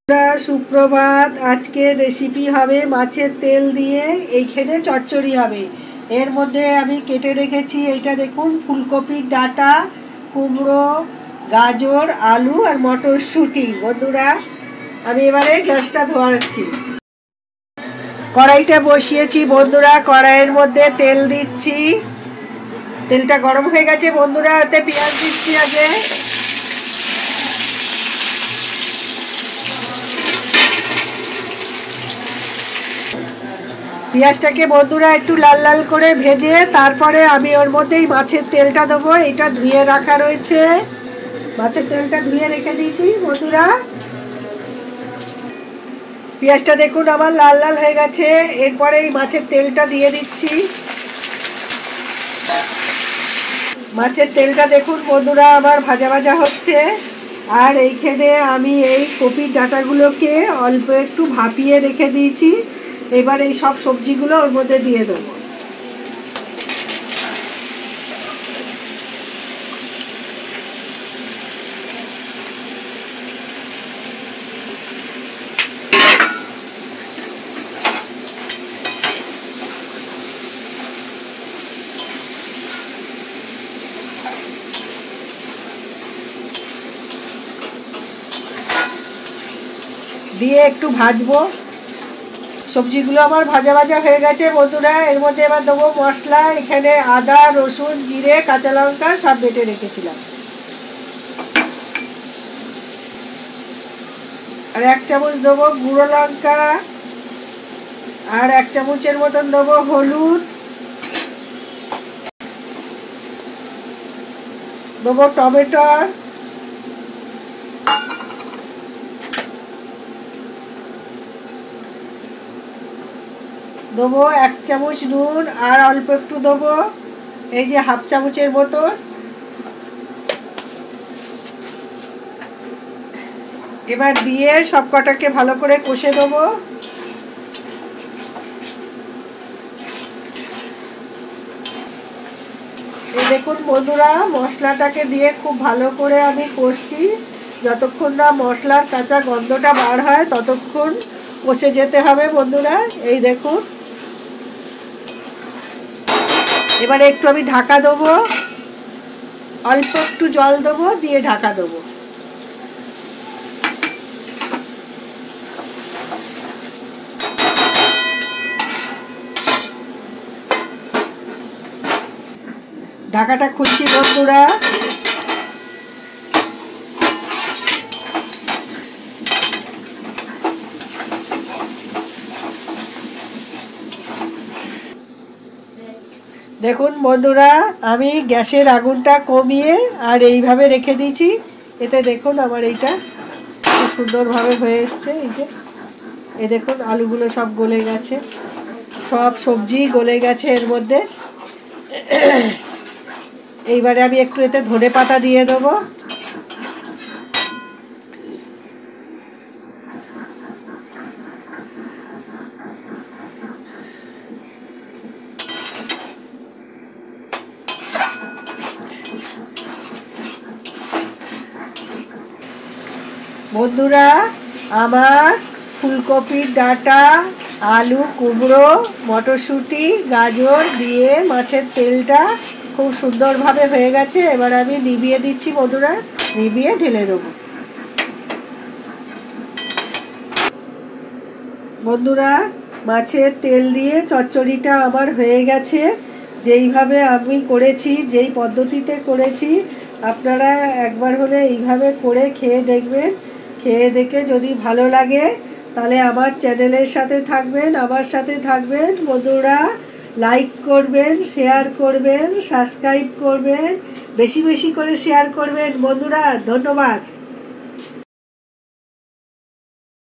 সুপ্রভাত। আজকে রেসিপি হবে মাছের তেল দিয়ে এইখানে চচ্চড়ি হবে। এর মধ্যে আমি কেটে রেখেছি, এইটা দেখুন, ফুলকপির ডাঁটা, কুমড়ো, গাজর, আলু আর মটরশুঁটি। বন্ধুরা, আমি এবারে গ্যাসটা ধোয়াচ্ছি, কড়াইটা বসিয়েছি। বন্ধুরা, কড়াইয়ের মধ্যে তেল দিচ্ছি। তেলটা গরম হয়ে গেছে বন্ধুরা, এতে পেঁয়াজ দিচ্ছি আগে। পেঁয়াজটাকে বন্ধুরা একটু লাল লাল করে ভেজে তারপরে আমি ওর মধ্যেই মাছের তেলটা দেবো। এটা ধুয়ে রাখা রয়েছে, মাছের তেলটা ধুয়ে রেখে দিয়েছি। বন্ধুরা, পেঁয়াজটা দেখুন আমার লাল লাল হয়ে গেছে। এরপরে এই মাছের তেলটা দিয়ে দিচ্ছি। মাছের তেলটা দেখুন বন্ধুরা আমার ভাজা ভাজা হচ্ছে। আর এইখানে আমি এই কপির ডাঁটাগুলোকে অল্প একটু ভাপিয়ে রেখে দিয়েছি। এবার এই সব সবজিগুলো ওর মধ্যে দিয়ে দেবো। দিয়ে একটু ভাজবো। সবজিগুলো আমার ভাজা ভাজা হয়ে গেছে বন্ধুরা। এর মধ্যে এবার দেবো মশলা। এখানে আদা, রসুন, জিরে, কাঁচা লঙ্কা সব বেটে রেখেছিলাম। আর 1 চামচ দেবো গুঁড়ো লঙ্কা, আর 1 চামচের মতন দেবো হলুদ, দেবো টমেটো, দেবো 1 চামচ নুন, আর অল্প একটু দেবো এই যে 1/2 চামচের মতন। এবার দিয়ে সব কটাকে ভালো করে কষে দেবো। এই দেখুন বন্ধুরা, মশলাটাকে দিয়ে খুব ভালো করে আমি কষছি। যতক্ষণ না মশলার কাঁচা গন্ধটা বার হয় ততক্ষণ কষে যেতে হবে বন্ধুরা। এই দেখুন, এবারে একটু আমি ঢাকা দেবো, অল্প একটু জল দেবো, দিয়ে ঢাকা দেবো। ঢাকাটা খুলছি বন্ধুরা। দেখুন বন্ধুরা, আমি গ্যাসের আগুনটা কমিয়ে আর এইভাবে রেখে দিয়েছি। এতে দেখুন আমার এইটা খুব সুন্দরভাবে হয়ে এসছে। এই দেখুন আলুগুলো সব গলে গেছে, সব সবজি গলে গেছে এর মধ্যে। এইবারে আমি একটু এতে ধনেপাতা দিয়ে দেবো। বন্ধুরা, আমার ফুলকপির ডাঁটা, আলু, কুমড়ো, মটরশুঁটি, গাজর দিয়ে মাছের তেলটা খুব সুন্দরভাবে হয়ে গেছে। এবার আমি নিভিয়ে দিচ্ছি বন্ধুরা, নিভিয়ে ঢেলে দেবো। বন্ধুরা, মাছের তেল দিয়ে চচ্চড়িটা আমার হয়ে গেছে। যেইভাবে আমি করেছি, যেই পদ্ধতিতে করেছি, আপনারা একবার হলে এইভাবে করে খেয়ে দেখবেন। খেয়ে দেখে যদি ভালো লাগে তাহলে আমার চ্যানেলের সাথে থাকবেন, আমার সাথে থাকবেন। বন্ধুরা, লাইক করবেন, শেয়ার করবেন, সাবস্ক্রাইব করবেন, বেশি বেশি করে শেয়ার করবেন বন্ধুরা। ধন্যবাদ।